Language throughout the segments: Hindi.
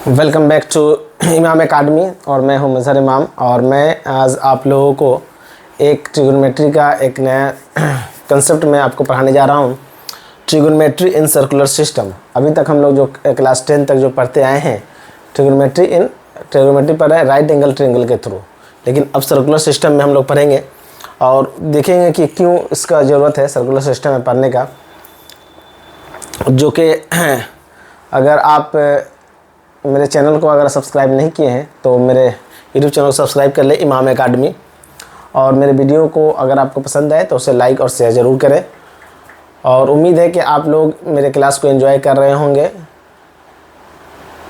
वेलकम बैक टू इमाम एकेडमी और मैं हूं मज़हर इमाम। और मैं आज आप लोगों को एक ट्रिगोनोमेट्री का एक नया कंसेप्ट में आपको पढ़ाने जा रहा हूं। Trigonometry in circular system. अभी तक हम लोग जो क्लास 10 तक जो पढ़ते आए हैं ट्रिगोनोमेट्री पर है राइट एंगल ट्रायंगल के थ्रू, लेकिन अब सर्कुलर सिस्टम में हम लोग पढ़ेंगे और देखेंगे कि क्यों इसका ज़रूरत है सर्कुलर सिस्टम में पढ़ने का। जो कि अगर आप मेरे चैनल को अगर सब्सक्राइब नहीं किए हैं तो मेरे यूट्यूब चैनल को सब्सक्राइब कर ले इमाम एकेडमी। और मेरे वीडियो को अगर आपको पसंद आए तो उसे लाइक और शेयर ज़रूर करें। और उम्मीद है कि आप लोग मेरे क्लास को एंजॉय कर रहे होंगे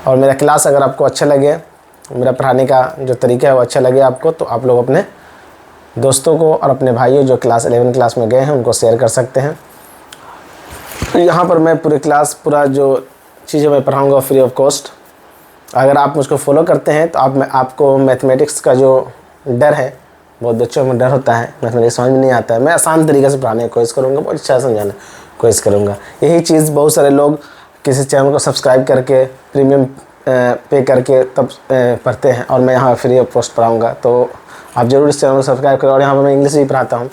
और मेरा क्लास अगर आपको अच्छा लगे, मेरा पढ़ाने का जो तरीका है वो अच्छा लगे आपको, तो आप लोग अपने दोस्तों को और अपने भाइयों जो क्लास 11 क्लास में गए हैं उनको शेयर कर सकते हैं। यहाँ पर मैं पूरा जो चीज़ें मैं पढ़ाऊँगा फ्री ऑफ कॉस्ट। अगर आप मुझको फॉलो करते हैं तो आपको मैथमेटिक्स का जो डर है, बहुत बच्चों में डर होता है, मैथमेटिक्स समझ में नहीं आता है, मैं आसान तरीके से पढ़ाने की कोशिश करूँगा, बहुत अच्छा समझाने की कोशिश करूँगा। यही चीज़ बहुत सारे लोग किसी चैनल को सब्सक्राइब करके प्रीमियम पे करके तब पढ़ते हैं और मैं यहाँ फ्री ऑफ कॉस्ट पढ़ाऊँगा। तो आप ज़रूर इस चैनल को सब्सक्राइब करें। और यहाँ पर मैं इंग्लिश भी पढ़ाता हूँ।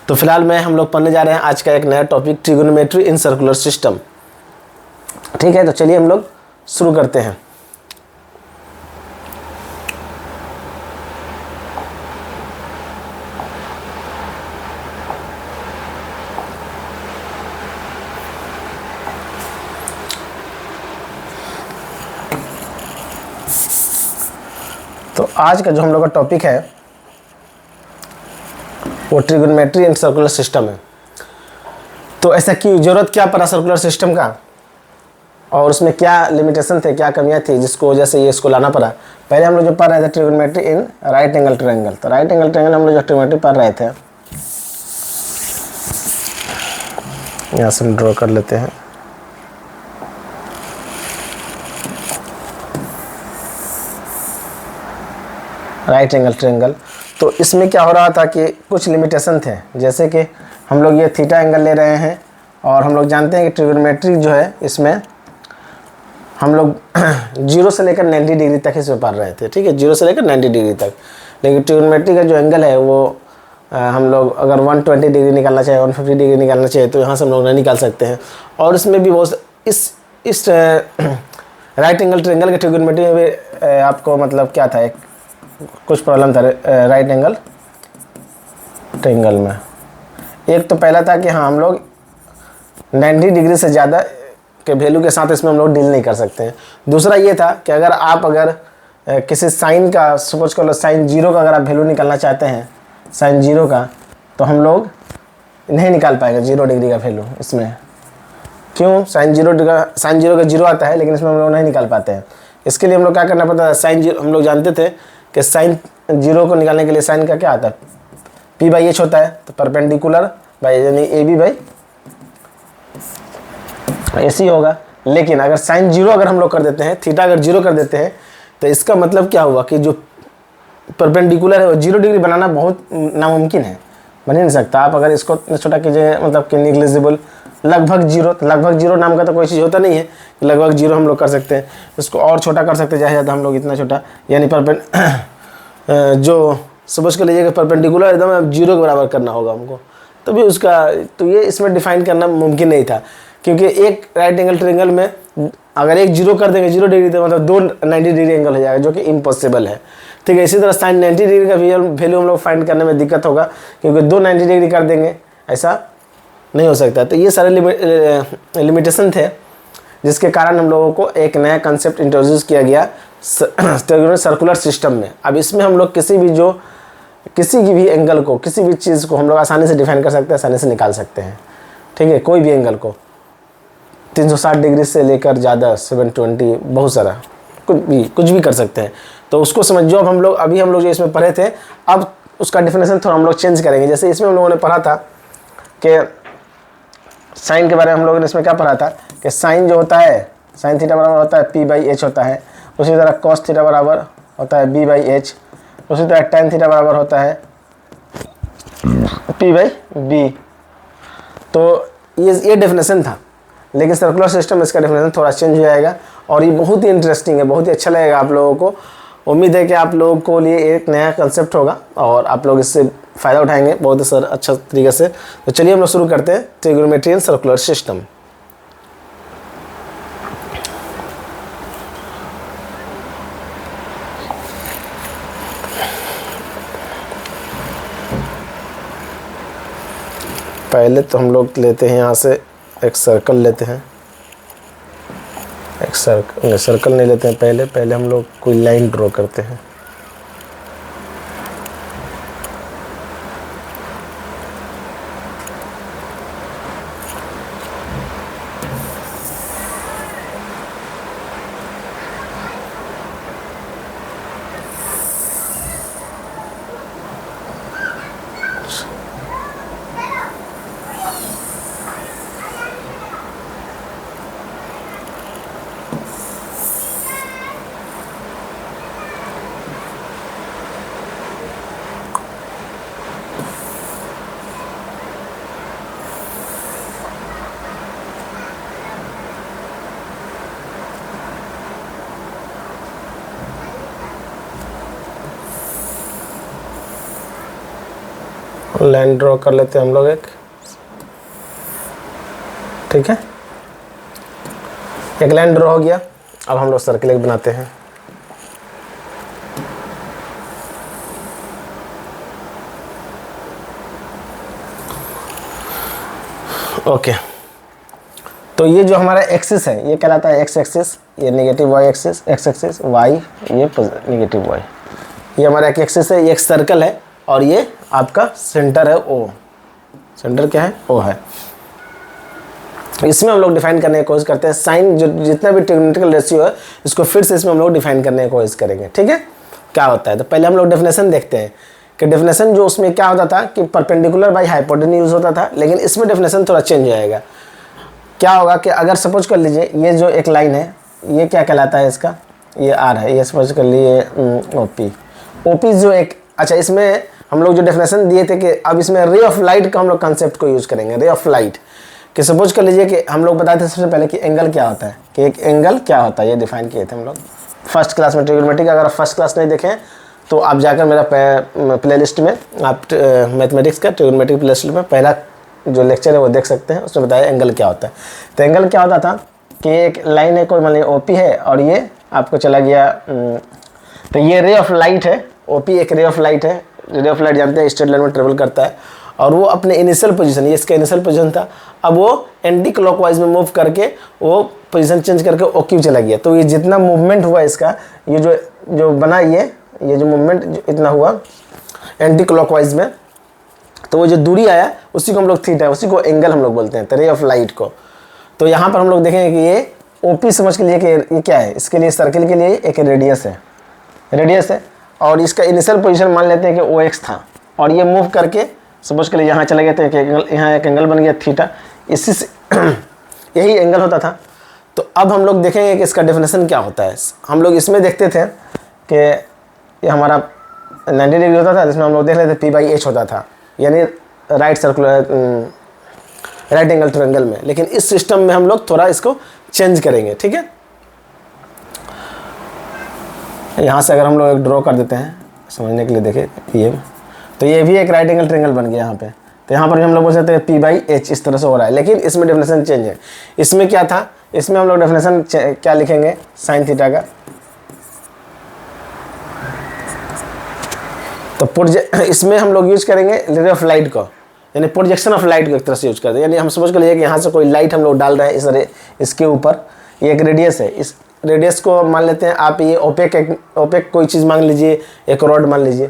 तो फिलहाल हम लोग पढ़ने जा रहे हैं आज का एक नया topic, trigonometry in circular system. ठीक है, तो चलिए हम लोग शुरू करते हैं। तो आज का जो हम लोग का टॉपिक है वो ट्रिगोनोमेट्री एंड सर्कुलर सिस्टम है। तो ऐसा क्यों, ज़रूरत क्या पड़ा सर्कुलर सिस्टम का और उसमें क्या लिमिटेशन थे, क्या कमियां थी जिसको वजह से ये इसको लाना पड़ा। पहले हम लोग जो पढ़ रहे थे trigonometry in right angle triangle, तो राइट एंगल ट्रायंगल हम लोग जो ट्रिगोनोमेट्री पढ़ रहे थे, यहाँ से हम ड्रॉ कर लेते हैं। राइट एंगल ट्रायंगल, तो इसमें क्या हो रहा था कि कुछ लिमिटेशन थे, जैसे कि हम लोग ये थीटा एंगल ले रहे हैं और हम लोग जानते हैं कि ट्रिगोनोमेट्री जो है इसमें हम लोग 0 से लेकर 90 डिग्री तक इसमें पढ़ रहे थे। ठीक है, 0 से लेकर 90 डिग्री तक। लेकिन ट्रिगोनोमेट्री का जो एंगल है वो हम लोग अगर 120 डिग्री निकालना चाहे, 150 डिग्री निकालना चाहिए तो यहाँ से हम लोग नहीं निकाल सकते हैं। और इसमें भी बहुत इस राइट एंगल ट्रायंगल के ट्रिगोनोमेट्री में भी आपको मतलब क्या था, कुछ प्रॉब्लम था राइट एंगल ट्रायंगल में। एक तो पहला था कि हाँ हम लोग 90 डिग्री से ज़्यादा के वैल्यू के साथ इसमें हम लोग डील नहीं कर सकते हैं। दूसरा ये था कि अगर किसी साइन का, सपोज कर लो साइन 0 का अगर आप वैल्यू निकालना चाहते हैं, साइन 0 का, तो हम लोग नहीं निकाल पाएंगे 0 डिग्री का वैल्यू इसमें। क्यों? साइन 0 का 0 आता है लेकिन इसमें हम लोग नहीं निकाल पाते हैं। इसके लिए हम लोग क्या करना पड़ता है, साइन 0 हम लोग जानते थे कि साइन 0 को निकालने के लिए साइन का क्या आता है, p/h होता है, तो परपेंडिकुलर बाई यानी AB बाई AC होगा। लेकिन अगर साइन 0 अगर हम लोग कर देते हैं, थीटा अगर 0 कर देते हैं, तो इसका मतलब क्या हुआ कि जो परपेंडिकुलर है वो 0 डिग्री बनाना बहुत नामुमकिन है, बन ही नहीं सकता। आप अगर इसको इतना छोटा कीजिए मतलब कि निग्लिजिबल लगभग 0, तो लगभग 0 नाम का तो कोई चीज़ होता नहीं है कि लगभग 0 हम लोग कर सकते हैं। उसको और छोटा कर सकते हैं, ज़्यादा हम लोग इतना छोटा, यानी जो सपोज कर लीजिए कि परपेंडिकुलर एकदम 0 के बराबर करना होगा हमको, तो भी उसका तो ये इसमें डिफाइन करना मुमकिन नहीं था, क्योंकि एक राइट एंगल ट्रायंगल में अगर एक 0 कर देंगे 0 डिग्री, तो मतलब 2 90 डिग्री एंगल हो जाएगा, जो कि इम्पॉसिबल है। ठीक है, इसी तरह साइन 90 डिग्री का वैल्यू हम लोग फाइंड करने में दिक्कत होगा, क्योंकि 2 90 डिग्री कर देंगे ऐसा नहीं हो सकता। तो ये सारे लिमिटेशन थे जिसके कारण हम लोगों को एक नया कंसेप्ट इंट्रोड्यूस किया गया सर्कुलर सिस्टम में। अब इसमें हम लोग किसी की भी एंगल को, किसी भी चीज़ को हम लोग आसानी से डिफाइन कर सकते हैं, आसानी से निकाल सकते हैं। ठीक है, कोई भी एंगल को 360 डिग्री से लेकर ज़्यादा 720, बहुत सारा कुछ भी कर सकते हैं। तो उसको समझो। अब हम लोग जो इसमें पढ़े थे, अब उसका डिफिनेशन थोड़ा हम लोग चेंज करेंगे। जैसे इसमें हम लोगों ने पढ़ा था कि साइन के बारे में हम लोगों ने इसमें क्या पढ़ा था कि साइन जो होता है, साइन थीटा बराबर होता है p/h होता है। उसी तरह कॉस थीटा बराबर होता है b/h। उसी तरह टेन थीटा बराबर होता है p/b। तो ये डेफिनेशन था। लेकिन सर्कुलर सिस्टम में इसका डेफिनेशन थोड़ा चेंज हो जाएगा और ये बहुत ही इंटरेस्टिंग है, बहुत ही अच्छा लगेगा आप लोगों को। उम्मीद है कि आप लोगों को लिए एक नया कंसेप्ट होगा और आप लोग इससे फ़ायदा उठाएंगे बहुत ही सर अच्छा तरीके से। तो चलिए हम लोग शुरू करते हैं ट्रिग्नोमेट्री एंड सर्कुलर सिस्टम। पहले तो हम लोग लेते हैं यहाँ से एक सर्कल लेते हैं, एक सर्कल नहीं लेते हैं, पहले हम लोग कोई लाइन ड्रॉ करते हैं। लाइन ड्रॉ कर लेते हैं हम लोग एक, ठीक है, एक लाइन ड्रॉ हो गया। अब हम लोग सर्कल एक बनाते हैं। ओके, तो ये जो हमारा एक्सिस है ये कहलाता है एक्स एक्सिस, ये negative Y axis, X axis Y, ये नेगेटिव वाई, ये हमारा एक एक्सिस है, ये एक सर्कल है और ये आपका सेंटर है ओ। सेंटर क्या है? ओ है। इसमें हम लोग डिफाइन करने की कोशिश करते हैं साइन, जो जितना भी ट्रिग्नोमेट्रिकल रेशियो है इसको फिर से इसमें हम लोग डिफाइन करने की कोशिश करेंगे, ठीक है। क्या होता है तो पहले हम लोग डेफिनेशन देखते हैं कि डेफिनेशन जो उसमें क्या होता था कि परपेंडिकुलर बाई हाइपोटेन्यूज यूज होता था, लेकिन इसमें डेफिनेशन थोड़ा चेंज हो जाएगा। क्या होगा कि अगर सपोज कर लीजिए ये जो एक लाइन है ये क्या कहलाता है, इसका ये आर है, ये सपोज कर लिए ओपी। ओपी जो एक, अच्छा इसमें हम लोग जो डेफिनेशन दिए थे कि अब इसमें रे ऑफ लाइट का हम लोग कंसेप्ट को यूज़ करेंगे। रे ऑफ लाइट कि सपोज कर लीजिए कि हम लोग बताते थे सबसे पहले कि एंगल क्या होता है, कि एक एंगल क्या होता है, ये डिफाइन किए थे हम लोग फर्स्ट क्लास में ट्रिग्नोमेट्री का। अगर आप फर्स्ट क्लास नहीं देखें तो आप जाकर मेरा प्लेलिस्ट में आप मैथमेटिक्स का ट्रिग्नोमेट्री प्लेलिस्ट में पहला जो लेक्चर है वो देख सकते हैं, उसमें बताया एंगल क्या होता है। तो एंगल क्या होता था कि एक लाइन है, कोई मान लीजिए ओपी है और ये आपको चला गया, तो ये रे ऑफ लाइट है, ओपी एक रे ऑफ लाइट है। रे ऑफ लाइट जानते हैं स्ट्रेट लाइन में ट्रेवल करता है और वो अपने इनिशियल पोजीशन, ये इसका इनिशियल पोजीशन था, अब वो एंटी क्लॉकवाइज में मूव करके वो पोजीशन चेंज करके ओक्यू चला गया। तो ये जितना मूवमेंट हुआ इसका, ये जो बना ये जो मूवमेंट इतना हुआ एंटी क्लॉकवाइज में, तो वो जो दूरी आया उसी को हम लोग थीटा, उसी को एंगल हम लोग बोलते हैं, रे ऑफ लाइट को। तो यहाँ पर हम लोग देखेंगे कि ये ओपी समझ के लिए कि ये क्या है, इसके लिए सर्कल के लिए एक रेडियस है, रेडियस है और इसका इनिशियल पोजीशन मान लेते हैं कि ओ एक्स था और ये मूव करके सपोज के लिए यहाँ चले गए थे, यहाँ एक एंगल बन गया थीटा, इसी से यही एंगल होता था। तो अब हम लोग देखेंगे कि इसका डेफिनेशन क्या होता है। हम लोग इसमें देखते थे कि ये हमारा 90 डिग्री होता था, जिसमें हम लोग देख लेते पी बाई एच होता था, यानी right circular right angle triangle में। लेकिन इस सिस्टम में हम लोग थोड़ा इसको चेंज करेंगे, ठीक है। यहाँ से अगर हम लोग एक ड्रॉ कर देते हैं समझने के लिए, देखें ये, तो ये भी एक राइट एंगल ट्रायंगल बन गया यहाँ पे। तो यहाँ पर भी हम लोग बोल सकते हैं पी बाई एच इस तरह से हो रहा है, लेकिन इसमें डेफिनेशन चेंज है। इसमें क्या था, इसमें हम लोग डेफिनेशन क्या लिखेंगे, साइन थीटा का। तो इसमें हम लोग यूज करेंगे रे ऑफ लाइट को, यानी प्रोजेक्शन ऑफ लाइट को एक तरह से यूज करते हैं। यानी हम समझ कर लिए कि यहाँ से कोई लाइट हम लोग डाल रहे हैं इसके ऊपर, ये एक रेडियस है, इस रेडियस को मान लेते हैं आप, ये ओपेक कोई चीज़ मान लीजिए, एक रॉड मान लीजिए।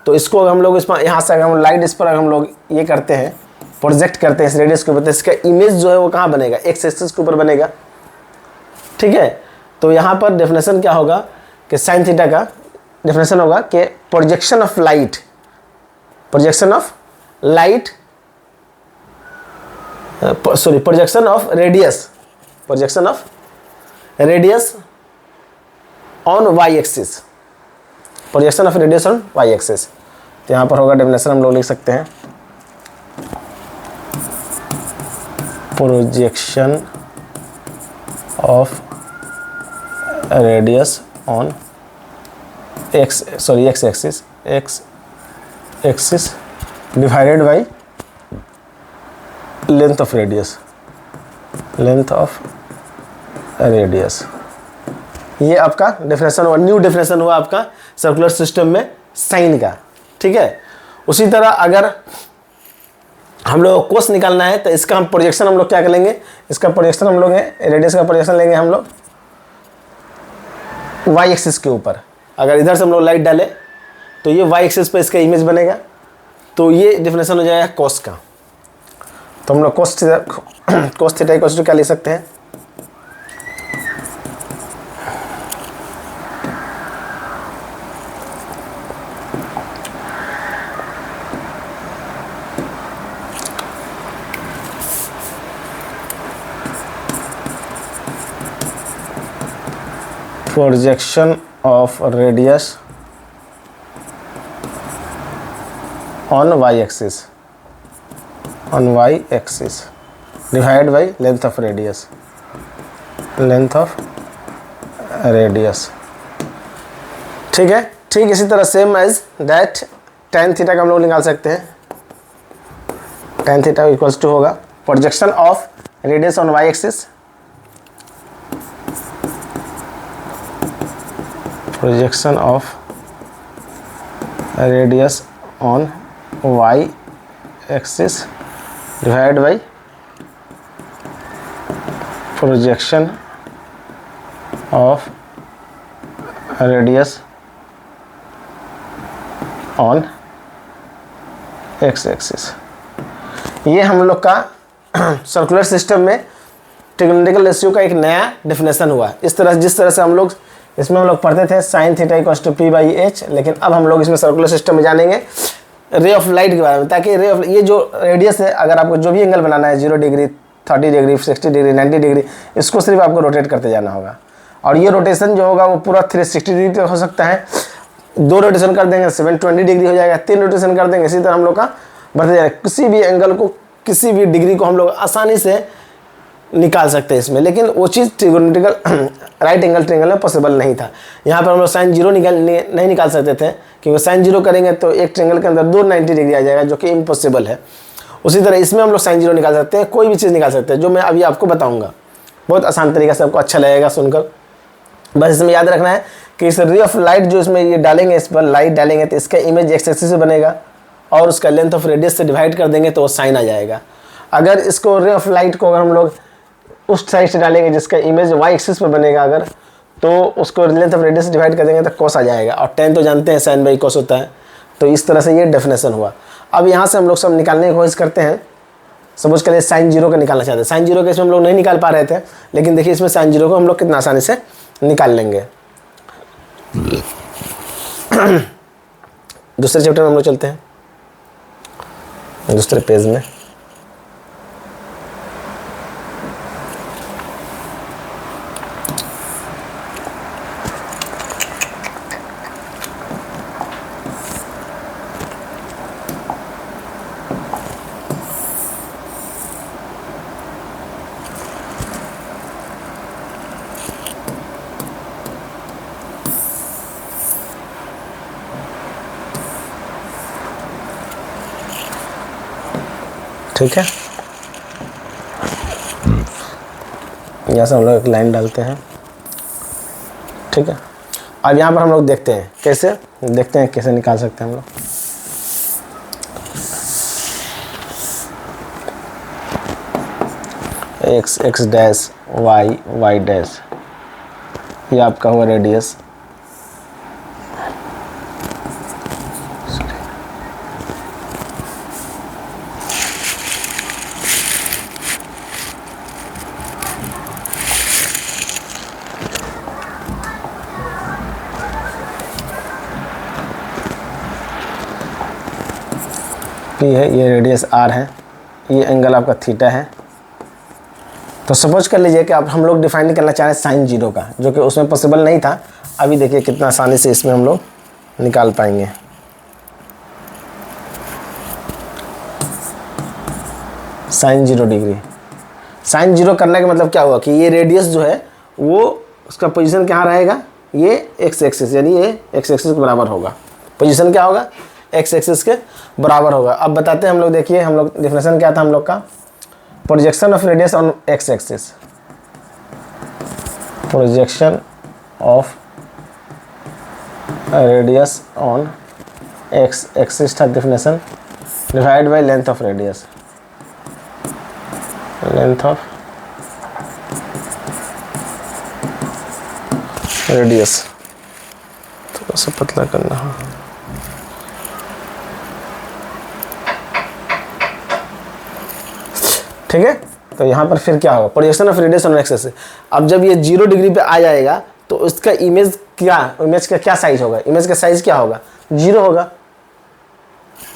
तो इसको हम लोग इसमें यहाँ से अगर हम लाइट इस पर हम लोग ये करते हैं, प्रोजेक्ट करते हैं इस रेडियस के ऊपर, तो इसका इमेज जो है वो कहाँ बनेगा, एक्स एक्सिस के ऊपर बनेगा, ठीक है। तो यहाँ पर डेफिनेशन क्या होगा कि साइन थीटा का डेफिनेशन होगा कि projection of light, projection of light, sorry projection of radius, projection of radius on Y axis, projection of radius on Y axis. तो यहाँ पर होगा डेफिनेशन हम लोग लिख सकते हैं projection of radius on X axis divided by length of radius, ये आपका डेफिनेशन हुआ, न्यू डेफिनेशन हुआ आपका सर्कुलर सिस्टम में साइन का। ठीक है, उसी तरह अगर हम लोग कोस निकालना है तो इसका हम प्रोजेक्शन हम लोग क्या करेंगे, इसका प्रोजेक्शन हम लोग है रेडियस का प्रोजेक्शन लेंगे हम लोग वाई एक्सिस के ऊपर। अगर इधर से हम लोग लाइट डालें तो ये वाई एक्सिस पे इसका इमेज बनेगा, तो ये डेफिनेशन हो जाएगा कोस का। तो हम लोग कोस थीटा इक्वल्स टू क्या लिख सकते हैं, projection of radius on y-axis divided by length of radius, ठीक है। ठीक इसी तरह same as that tan theta का हम लोग निकाल सकते हैं, tan थीटा इक्वल्स टू होगा projection of radius on y-axis, projection of radius on y axis divided by projection of radius on x axis। ये हम लोग का सर्कुलर सिस्टम में ट्रिग्नोमेट्रिकल रेशियो का एक नया डेफिनेशन हुआ। इस तरह जिस तरह से हम लोग इसमें हम लोग पढ़ते थे sine theta equals to P by H, लेकिन अब हम लोग इसमें सर्कुलर सिस्टम में जानेंगे रे ऑफ लाइट के बारे में, ताकि रे ऑफ ये जो रेडियस है, अगर आपको जो भी एंगल बनाना है 0 डिग्री 30 डिग्री 60 डिग्री 90 डिग्री, इसको सिर्फ आपको रोटेट करते जाना होगा। और ये रोटेशन जो होगा वो पूरा 360 डिग्री तक हो सकता है, 2 रोटेशन कर देंगे 720 डिग्री हो जाएगा, 3 रोटेशन कर देंगे, इसी तरह हम लोग का बढ़ते जाएगा। किसी भी एंगल को, किसी भी डिग्री को हम लोग आसानी से निकाल सकते हैं इसमें, लेकिन वो चीज़ ट्रिगोनोमेट्रिकल राइट एंगल ट्रायंगल में पॉसिबल नहीं था। यहाँ पर हम लोग साइन जीरो नहीं निकाल सकते थे, क्योंकि साइन जीरो करेंगे तो एक ट्रायंगल के अंदर 290 डिग्री आ जाएगा, जो कि इम्पॉसिबल है। उसी तरह इसमें हम लोग साइन जीरो निकाल सकते हैं, कोई भी चीज़ निकाल सकते हैं, जो मैं अभी आपको बताऊँगा बहुत आसान तरीका से, आपको अच्छा लगेगा सुनकर। बस इसमें याद रखना है कि इस रे ऑफ लाइट जो इसमें ये डालेंगे, इस पर लाइट डालेंगे तो इसका इमेज एक्स एक्सिस से बनेगा, और उसका लेंथ ऑफ रेडियस से डिवाइड कर देंगे तो वो साइन आ जाएगा। अगर इसको रे ऑफ लाइट को अगर हम लोग उस साइड से डालेंगे जिसका इमेज वाई एक्सिस पर बनेगा, अगर तो उसको लेंथ ऑफ रेडियस डिवाइड कर देंगे तो कॉस आ जाएगा, और tan तो जानते हैं साइन बाई कॉस होता है। तो इस तरह से ये डेफिनेशन हुआ। अब यहाँ से हम लोग सब निकालने की कोशिश करते हैं। सपोज करिए साइन जीरो का निकालना चाहते हैं, साइन जीरो के इसमें हम लोग नहीं निकाल पा रहे थे, लेकिन देखिए इसमें साइन जीरो को हम लोग कितना आसानी से निकाल लेंगे। दूसरे चैप्टर में हम लोग चलते हैं, दूसरे पेज में। ठीक है, यहाँ से हम लोग एक लाइन डालते हैं। ठीक है, अब यहाँ पर हम लोग देखते हैं कैसे निकाल सकते हैं हम लोग। एक्स डैश वाई डैश, ये आपका हुआ रेडियस, पी है, ये रेडियस आर है, ये एंगल आपका थीटा है। तो सपोज कर लीजिए कि आप हम लोग डिफाइन करना चाह रहे हैं साइन जीरो का, जो कि उसमें पॉसिबल नहीं था। अभी देखिए कितना आसानी से इसमें हम लोग निकाल पाएंगे। Sine zero degree, sine zero करने का मतलब क्या हुआ कि ये रेडियस जो है वो उसका पोजीशन क्या रहेगा, ये एक्स एक्सिस, यानी ये एक्स एक्सिस के बराबर होगा। पोजीशन क्या होगा, एक्स एक्सिस के बराबर होगा। अब बताते हैं हम लोग, देखिए हम लोग डेफिनेशन क्या था हम लोग का, projection of radius on X axis, projection of radius on X axis था definition, divide by length of radius, length of radius, थोड़ा सा पतला करना है। ठीक है, तो यहाँ पर फिर क्या होगा, projection of radius on X axis. अब जब ये 0 डिग्री पे आ जाएगा तो उसका इमेज का क्या साइज होगा, इमेज का साइज क्या होगा, 0 होगा,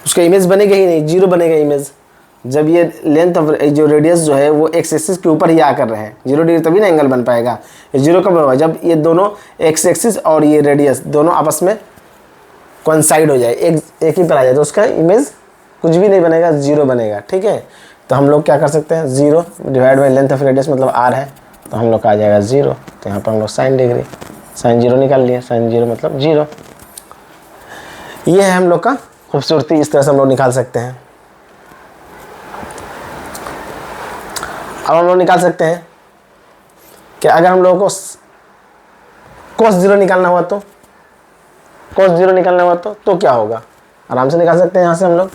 उसका इमेज बनेगा ही नहीं, 0 बनेगा इमेज। जब ये लेंथ ऑफ जो रेडियस जो है वो एक्स एक्सिस के ऊपर ही आकर रहे, 0 डिग्री तभी ना एंगल बन पाएगा। ये 0 कब होगा, जब ये दोनों एक्स एक्सिस और ये रेडियस दोनों आपस में कोइंसाइड हो जाए, एक ही पर आ जाए, तो उसका इमेज कुछ भी नहीं बनेगा, 0 बनेगा। ठीक है, तो हम लोग क्या कर सकते हैं, 0 divide by length of radius मतलब r है, तो हम लोग का आ जाएगा 0। तो यहाँ पर हम लोग साइन डिग्री, साइन 0 निकाल लिए, साइन 0 मतलब 0। ये है हम लोग का खूबसूरती, इस तरह से हम लोग निकाल सकते हैं। अब हम लोग निकाल सकते हैं कि अगर हम लोगों को cos 0 निकालना हुआ तो, cos 0 निकालना हुआ तो क्या होगा, आराम से निकाल सकते हैं यहाँ से हम लोग।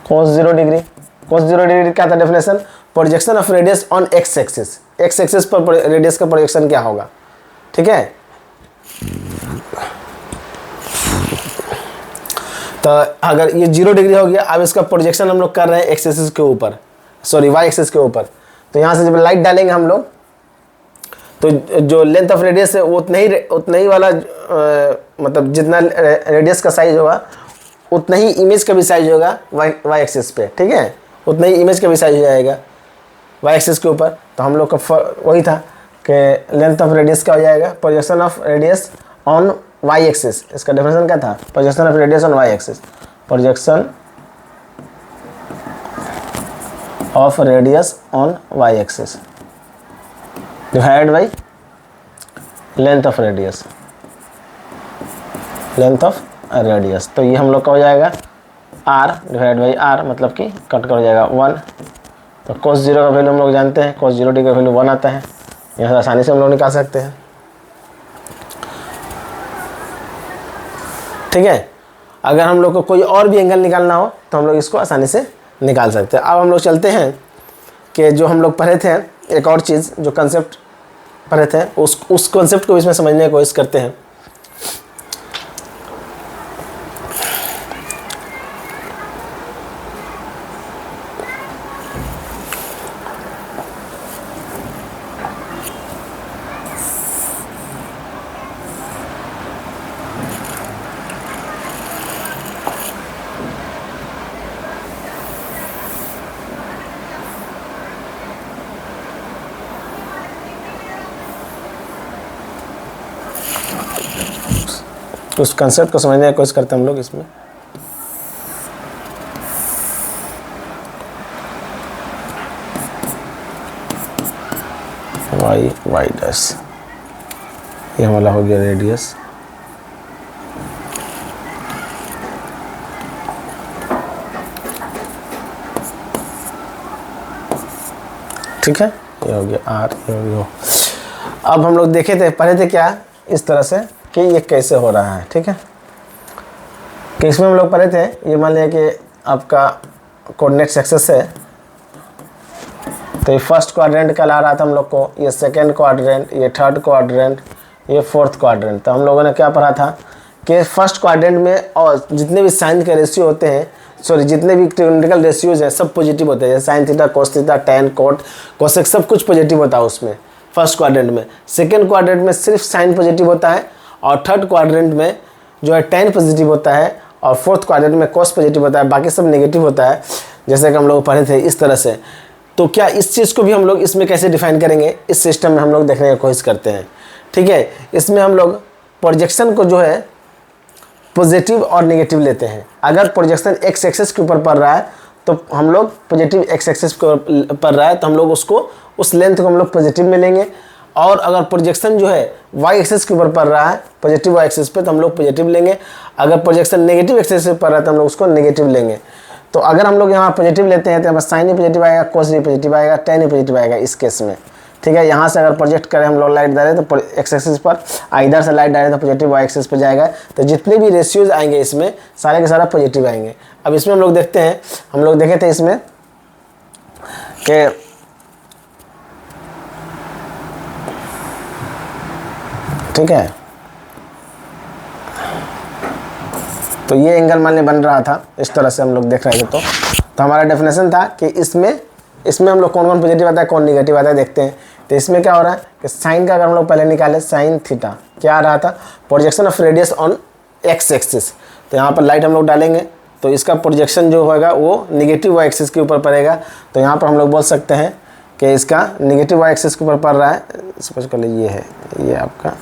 cos 0 डिग्री, cos 0 डिग्री क्या था definition, projection of radius on X axis, X axis पर रेडियस का प्रोजेक्शन क्या होगा। ठीक है, तो अगर ये 0 डिग्री हो गया, अब इसका प्रोजेक्शन हम लोग कर रहे हैं एक्स एक्सिस के ऊपर, सॉरी वाई एक्सिस के ऊपर। तो यहाँ से जब लाइट डालेंगे हम लोग, तो जो लेंथ ऑफ रेडियस है वो उतना ही वाला मतलब जितना रेडियस का साइज होगा उतना ही इमेज का भी साइज होगा वाई एक्सिस पे। ठीक है, उतना ही इमेज का भी साइज हो जाएगा वाई एक्सिस के ऊपर। तो हम लोग का वही था कि लेंथ ऑफ रेडियस क्या हो जाएगा, projection of radius on Y axis. इसका डेफिनेशन क्या था, projection of radius on Y axis, projection of radius on Y axis divide by length of radius, length of radius. तो ये हम लोग का हो जाएगा r डिवाइड बाई r, मतलब कि कट कर हो जाएगा 1। तो cos 0 का वैल्यू हम लोग जानते हैं, cos 0 का वैल्यू 1 आता है, यहाँ से आसानी से हम लोग निकाल सकते हैं। ठीक है, अगर हम लोग को कोई और भी एंगल निकालना हो तो हम लोग इसको आसानी से निकाल सकते हैं। अब हम लोग चलते हैं कि जो हम लोग पढ़े थे, एक और चीज़ जो कंसेप्ट पढ़े थे उस कंसेप्ट को इसमें समझने की कोशिश करते हैं। उस कंसेप्ट को समझने की कोशिश करते हैं हम लोग इसमें। वाई डैश, ये हमारा हो गया रेडियस, ठीक है, ये हो गया आर, ये हो गया। अब हम लोग देखे थे, पढ़े थे क्या इस तरह से कि ये कैसे हो रहा है। ठीक है, कि इसमें हम लोग पढ़े थे, ये मान लिया कि आपका कोऑर्डिनेट एक्सिस है, तो ये फर्स्ट क्वाड्रेंट कहला रहा था हम लोग को, ये सेकंड क्वाड्रेंट, ये थर्ड क्वाड्रेंट, ये फोर्थ क्वाड्रेंट। तो हम लोगों ने क्या पढ़ा था कि फर्स्ट क्वाड्रेंट में और जितने भी साइन के रेशियो होते हैं, सॉरी जितने भी ट्रिग्नोमेट्रिकल रेशियोज हैं सब पॉजिटिव होते हैं, sine theta, cos theta, tan, cot, cosec सब कुछ पॉजिटिव होता है उसमें फर्स्ट क्वाड्रेंट में। सेकंड क्वाड्रेंट में सिर्फ साइन पॉजिटिव होता है, और थर्ड क्वाड्रेंट में जो है टैन पॉजिटिव होता है, और फोर्थ क्वाड्रेंट में कोस पॉजिटिव होता है, बाकी सब नेगेटिव होता है, जैसे कि हम लोग पढ़े थे इस तरह से। तो क्या इस चीज़ को भी हम लोग इसमें कैसे डिफाइन करेंगे, इस सिस्टम में हम लोग देखने की कोशिश करते हैं। ठीक है, इसमें हम लोग प्रोजेक्शन को जो है पॉजिटिव और नेगेटिव लेते हैं। अगर प्रोजेक्शन एक्स एक्सिस के ऊपर पड़ रहा है तो हम लोग पॉजिटिव एक्स एक्सिस पर रहा है तो हम लोग उसको, उस लेंथ को हम लोग पॉजिटिव में लेंगे, और अगर प्रोजेक्शन जो है वाई एक्सिस के ऊपर पड़ रहा है, पॉजिटिव वाई एक्सिस पे, तो हम लोग पॉजिटिव लेंगे। अगर प्रोजेक्शन नेगेटिव एक्सिस पे पड़ रहा है तो हम लोग उसको नेगेटिव लेंगे। तो अगर हम लोग यहाँ पॉजिटिव लेते हैं तो यहाँ साइन ही पॉजिटिव आएगा, कोस भी पॉजिटिव आएगा, टेन ही पॉजिटिव आएगा इस केस में, ठीक है। यहाँ से अगर प्रोजेक्ट करें हम लोग लाइट डालें तो एक्स एक्सिस पर, इधर से लाइट डालें तो पॉजिटिव वाई एक्सिस पर जाएगा। तो जितने भी रेशियोज आएंगे इसमें सारे के सारा पॉजिटिव आएंगे। अब इसमें हम लोग देखते हैं, हम लोग देखे थे इसमें कि ठीक है, तो ये एंगल मान ली बन रहा था इस तरह से हम लोग देख रहे थे। तो हमारा डेफिनेशन था कि इसमें हम लोग कौन कौन पॉजिटिव आता है कौन निगेटिव आता है देखते हैं। तो इसमें क्या हो रहा है कि साइन का अगर हम लोग पहले निकाले, साइन थीटा क्या आ रहा था, projection of radius on X axis. तो यहाँ पर लाइट हम लोग डालेंगे तो इसका प्रोजेक्शन जो होगा वो निगेटिव वाई एक्सिस के ऊपर पड़ेगा। तो यहाँ पर हम लोग बोल सकते हैं कि इसका निगेटिव वाई एक्सिस के ऊपर पड़ रहा है। सपोज कर लीजिए ये है, ये आपका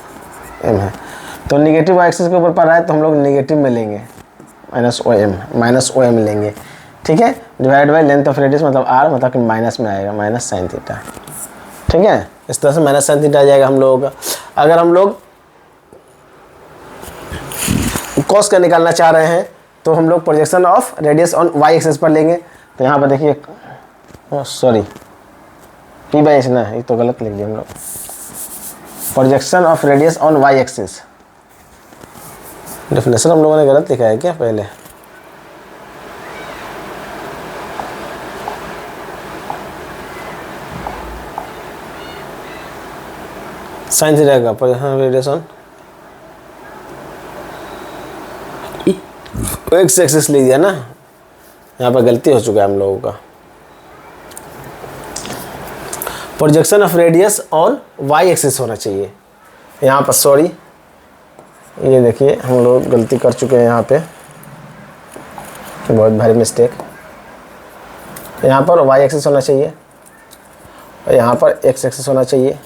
एम है, तो निगेटिव वाई एक्सिस के ऊपर पड़ रहा है तो हम लोग निगेटिव में लेंगे, माइनस ओ एम लेंगे, ठीक है। Divide by length of radius मतलब आर, मतलब कि माइनस में आएगा, माइनस साइन थीटा, ठीक है। इस तरह से माइनस साइन थीटा आ जाएगा हम लोगों का। अगर हम लोग कॉस का निकालना चाह रहे हैं तो हम लोग projection of radius on Y axis पर लेंगे। तो यहाँ पर देखिए, सॉरी पी बाई एच ना, ये तो गलत लिख दिया हम लोग, projection of radius on Y axis. Definition हम लोगों ने गलत लिखा है क्या पहले, साइन थीटा का projection radius on X axis लिख दिया ना, यहाँ पर गलती हो चुका है हम लोगों का। Projection of radius on Y axis होना चाहिए यहाँ पर, सॉरी ये देखिए हम लोग गलती कर चुके हैं यहाँ पे, बहुत भारी मिस्टेक। यहाँ पर वाई एक्सिस होना चाहिए और यहाँ पर एक्स एक्सिस होना चाहिए,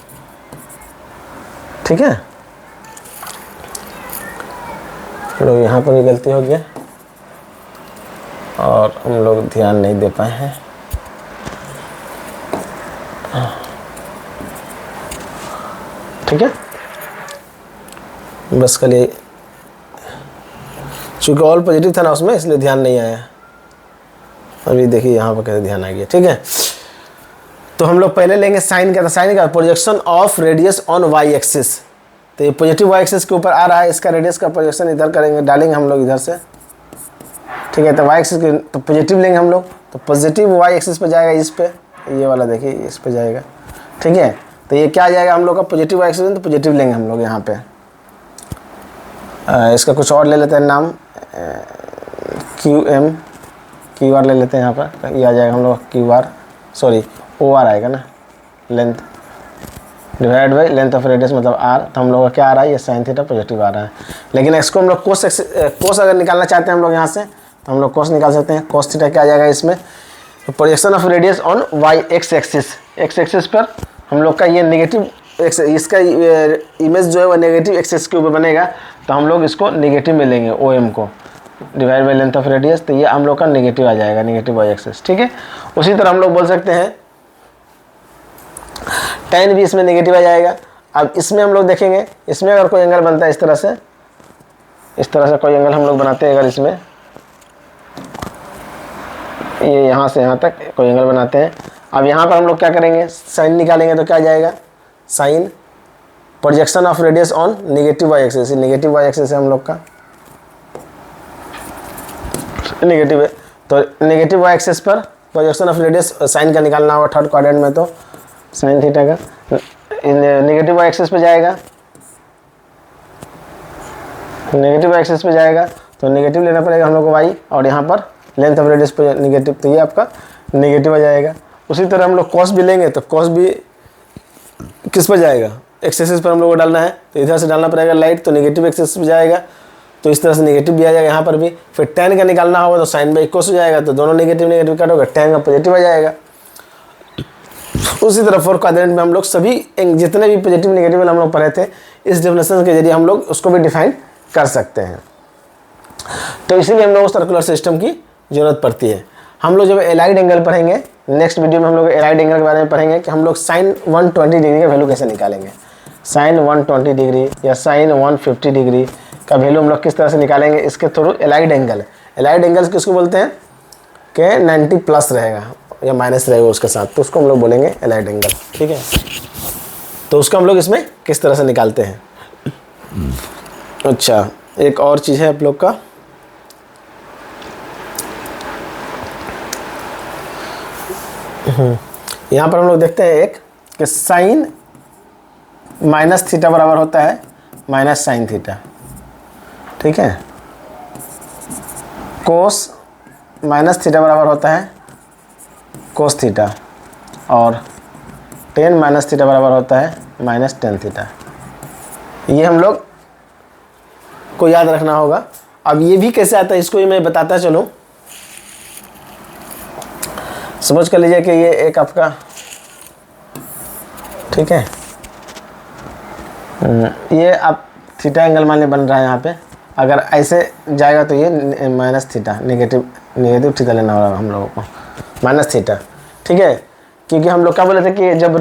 ठीक है। लोग यहाँ पर भी गलती हो गया और हम लोग ध्यान नहीं दे पाए हैं। ठीक है, बस कल ये चूँकि ऑल पॉजिटिव था ना उसमें, इसलिए ध्यान नहीं आया। अभी देखिए यहाँ पर कैसे ध्यान आ गया, ठीक है। तो हम लोग पहले लेंगे साइन का, तो साइन का projection of radius on Y axis. तो ये पॉजिटिव वाई एक्सिस के ऊपर आ रहा है, इसका रेडियस का प्रोजेक्शन इधर करेंगे, डालेंगे हम लोग इधर से, ठीक है। तो वाई एक्सिस के तो पॉजिटिव लेंगे हम लोग, तो पॉजिटिव वाई एक्सिस पे जाएगा, इस पे, ये वाला देखिए इस पे जाएगा, ठीक है। तो ये क्या आ जाएगा हम लोग का पॉजिटिव वाई एक्सिस, तो पॉजिटिव लेंगे हम लोग यहाँ पे। इसका कुछ और ले लेते हैं नाम, क्यू आर ले लेते हैं यहाँ पर, ये आ जाएगा हम लोग Q R, sorry O R आएगा ना, length divide by length of radius मतलब आर। तो हम लोग का क्या आ रहा है, ये साइन थीटा पॉजिटिव आ रहा है। लेकिन इसको हम लोग कोस अगर निकालना चाहते हैं हम लोग यहाँ से, तो हम लोग कोस निकाल सकते हैं। कोस थीटा क्या आ जाएगा इसमें, तो projection of radius on Y X axis पर हम लोग का ये नेगेटिव एक्स, इसका इमेज जो है वो नेगेटिव एक्सिस के ऊपर बनेगा। तो हम लोग इसको नेगेटिव में लेंगे, ओ एम को divide by length of radius, तो ये हम लोग का नेगेटिव आ जाएगा, नेगेटिव वाई एक्सिस, ठीक है। उसी तरह हम लोग बोल सकते हैं tan भी इसमें नेगेटिव आ जाएगा। अब इसमें हम लोग देखेंगे, इसमें अगर कोई एंगल बनता है इस तरह से कोई एंगल हम लोग बनाते हैं, अगर इसमें ये यहाँ से यहाँ तक कोई एंगल बनाते हैं। अब यहाँ पर हम लोग क्या करेंगे, साइन निकालेंगे, तो क्या जाएगा, sine projection of radius on negative Y axis, negative Y axis है हम लोग का, नेगेटिव है। तो नेगेटिव वाई एक्सिस पर प्रोजेक्शन ऑफ रेडियस साइन का निकालना होगा थर्ड क्वाड्रेंट में, तो साइन थीटा का नेगेटिव वाई एक्सिस पे जाएगा, नेगेटिव वाई एक्सिस पे जाएगा, तो नेगेटिव लेना पड़ेगा हम लोग को वाई, और यहाँ पर लेंथ ऑफ रेडियस पे नेगेटिव, तो ये आपका नेगेटिव आ जाएगा। उसी तरह हम लोग कॉस भी लेंगे, तो कॉस भी किस पर जाएगा, एक्स एक्सिस पर हम लोग को डालना है, तो इधर से डालना पड़ेगा लाइट, तो नेगेटिव एक्सिस पे जाएगा, तो इस तरह से नेगेटिव भी आ जाएगा यहाँ पर भी। फिर tan का निकालना होगा तो साइन बाई कोस हो जाएगा, तो दोनों नेगेटिव नेगेटिव कट होगा, tan का पॉजिटिव आ जाएगा। उसी तरह फोर्थ क्वाड्रेंट में हम लोग सभी जितने भी पॉजिटिव नेगेटिव हम लोग पढ़े थे, इस डेफिनेशन के जरिए हम लोग उसको भी डिफाइन कर सकते हैं। तो इसीलिए हम लोग सर्कुलर सिस्टम की ज़रूरत पड़ती है। हम लोग जब एलाइड एंगल पढ़ेंगे नेक्स्ट वीडियो में हम लोग एलाइड एंगल के बारे में पढ़ेंगे कि हम लोग साइन 120 डिग्री का वैल्यू कैसे निकालेंगे। साइन 120 डिग्री या साइन 150 डिग्री का वैल्यू हम लोग किस तरह से निकालेंगे इसके through allied angle. Allied angles किसको बोलते हैं कि 90 प्लस रहेगा या माइनस रहेगा उसके साथ, तो उसको हम लोग बोलेंगे एलाइड एंगल। ठीक है, तो उसको हम लोग इसमें किस तरह से निकालते हैं। अच्छा, एक और चीज़ है आप लोग का, यहाँ पर हम लोग देखते हैं एक कि साइन माइनस थीटा बराबर होता है माइनस साइन थीटा। ठीक है, कोस माइनस थीटा बराबर होता है कोस थीटा, और टेन माइनस थीटा बराबर होता है माइनस टेन थीटा। ये हम लोग को याद रखना होगा। अब ये भी कैसे आता है इसको ही मैं बताता चलूँ। समझ कर लीजिए कि ये एक आपका, ठीक है, ये आप थीटा एंगल मान ली बन रहा है यहाँ पे। अगर ऐसे जाएगा तो ये माइनस थीटा, नेगेटिव थीटा लेना होगा हम लोगों को, माइनस थीटा। ठीक है, क्योंकि हम लोग क्या बोले थे कि जब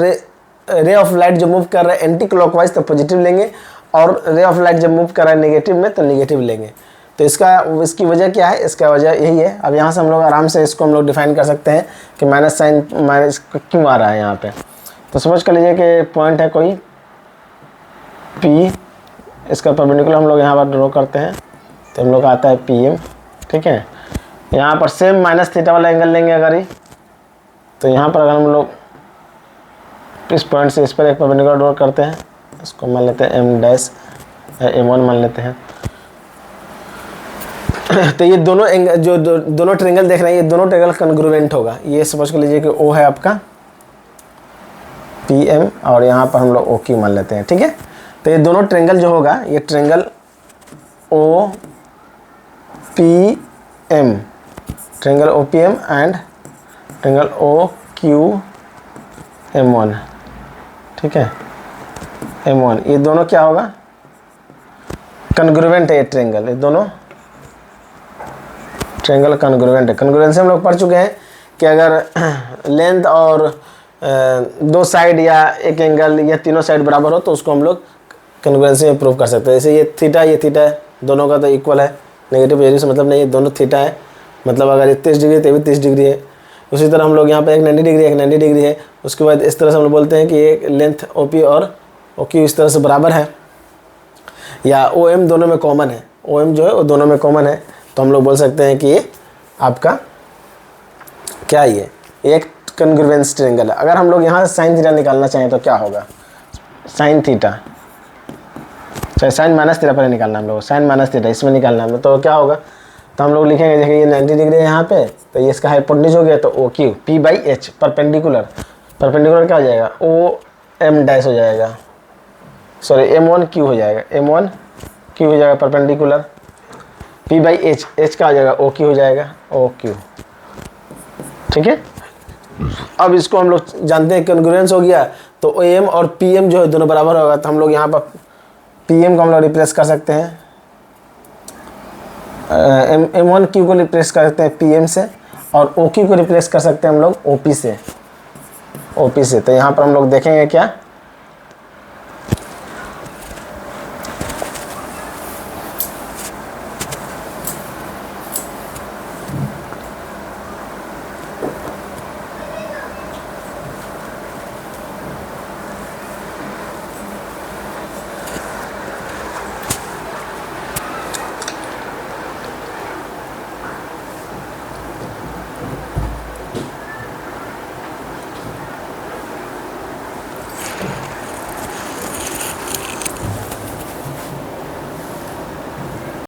रे ऑफ लाइट जब मूव कर रहा है एंटी क्लॉकवाइज तो पॉजिटिव लेंगे, और रे ऑफ लाइट जब मूव कर रहा है नेगेटिव में तो नेगेटिव लेंगे। तो इसकी वजह क्या है, इसका वजह यही है। अब यहाँ से हम लोग आराम से इसको हम लोग डिफाइन कर सकते हैं कि माइनस साइन माइनस क्यों आ रहा है यहाँ पे। तो समझ कर लीजिए कि पॉइंट है कोई P, इसका परपेंडिकुलर हम लोग यहाँ पर ड्रॉ करते हैं तो हम लोग आता है PM। ठीक है, यहाँ पर सेम माइनस थीटा वाला एंगल लेंगे अगर ही, तो यहाँ पर अगर हम लोग इस पॉइंट से इस पर एक परपेंडिकुलर ड्रॉ करते हैं, इसको मान लेते हैं M डैश या M1 मान लेते हैं। तो ये दोनों एंगल जो दोनों ट्रायंगल देख रहे हैं, ये दोनों ट्रायंगल कॉन्ग्रुएंट होगा। ये समझ कर लीजिए कि O है आपका PM, और यहाँ पर हम लोग OQ मान लेते हैं। ठीक है, तो ये दोनों ट्रायंगल जो होगा, ये triangle OPM, triangle OPM and triangle OQM1। ठीक है, M1, ये दोनों क्या होगा, कॉन्ग्रुएंट है ये ट्रायंगल, ये दोनों ट्रायंगल कॉन्ग्रुएंट है। कॉन्ग्रुएंस हम लोग पढ़ चुके हैं कि अगर लेंथ और दो साइड या एक एंगल या तीनों साइड बराबर हो तो उसको हम लोग कॉन्ग्रुएंसी में प्रूव कर सकते हैं। जैसे ये थीटा है, दोनों का तो इक्वल है, नेगेटिव वैल्यू से मतलब नहीं है, दोनों थीटा है, मतलब अगर ये 30 डिग्री है तो भी 30 डिग्री है। उसी तरह हम लोग यहाँ पे एक 90 डिग्री एक 90 डिग्री है। उसके बाद इस तरह से हम लोग बोलते हैं कि ये लेंथ OP और OQ इस तरह से बराबर है, या OM दोनों में कॉमन है, OM जो है वो दोनों में कॉमन है। तो हम लोग बोल सकते हैं कि ये आपका क्या है, ये एक कॉन्ग्रुएंस ट्रायंगल है। अगर हम लोग यहाँ से साइन थीटा निकालना चाहें तो क्या होगा, साइन थीटा, चाहे साइन माइनस थीटा पर निकालना हम लोग, साइन माइनस थीटा इसमें निकालना है तो क्या होगा, तो हम लोग लिखेंगे देखिए ये 90 डिग्री है यहाँ पे, तो ये इसका हाइपोटेन्यूज हो गया तो OQ P/H परपेंडिकुलर, परपेंडिकुलर क्या हो जाएगा OM डैश हो जाएगा, सॉरी M1Q हो जाएगा, M1Q हो जाएगा परपेंडिकुलर, P/H, H का हो जाएगा OQ हो जाएगा, OQ। ठीक है, अब इसको हम लोग जानते हैं कॉन्ग्रुएंस हो गया तो OM और PM जो है दोनों बराबर होगा। तो हम लोग यहाँ पर PM को हम लोग रिप्लेस कर सकते हैं, M1Q को रिप्लेस कर सकते हैं PM से, और OQ को रिप्लेस कर सकते हैं हम लोग OP से। तो यहाँ पर हम लोग देखेंगे क्या